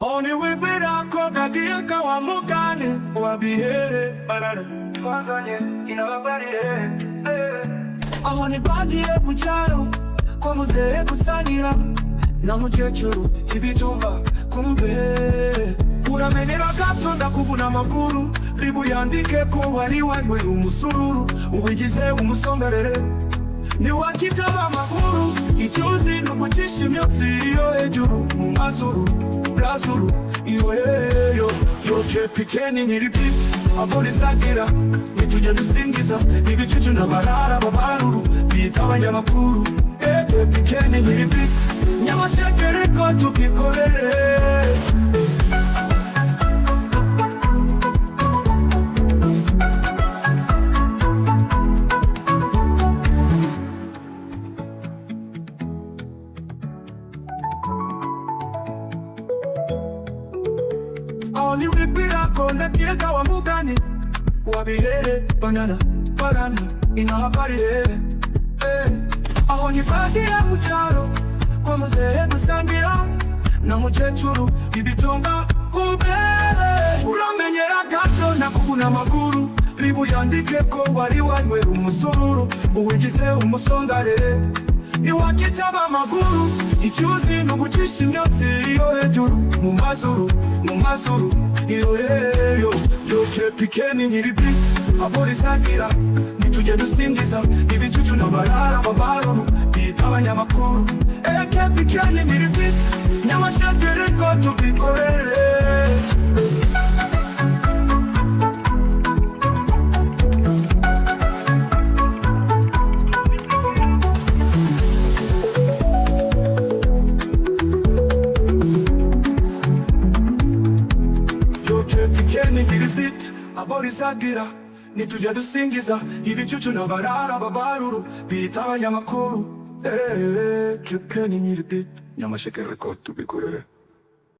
Oni wibira ko gagia kawa mugani wabihere barara twazanye inababariye aho ni bagiye mu cyaro kwa muzehe gusangira na mukecuru ibitumba kumbe uramenera gato ndakuvuna amaguru ribu yandike ko wari wanywe umusururu ubigize umusongarere niwakitaba amakuru icyuzi nugucisha imyotsi iyo hejuru mu mazuru blazuru iweyo yoke pikeni nyiri beat aborizagira nitujya dusingiza ibicucu n'abarara babaruru bita abanyamakuru pikeni nyiri beat nyamashekere ko tukikorere Oni wibira ko nagiega wa mugani wabihere banana barana inahabariye aho ni bagiye mu cyaro kwa muzehe gusangira na mukecuru ibitumba kumbe uramenyera gato nakuvuna amaguru ribu yandike ko wari wanywe umusururu uwigize umusongarere iwakitaba amaguru icyuzi nugucisha imyotsi iyo hejuru mu mazuru iyo yoke pikeni nyiri beat aborizagira nitujya dusingiza ibicucu n'abarara babaruru bita abanyamakuru pikeni nyiri beat nyamashekere ko tubikorere pikeni nyiri beat aborizagira nitujya dusingiza ibicucu n'abarara babaruru bita abanyamakuru pikeni nyiri beat nyamashekere ko tubikorere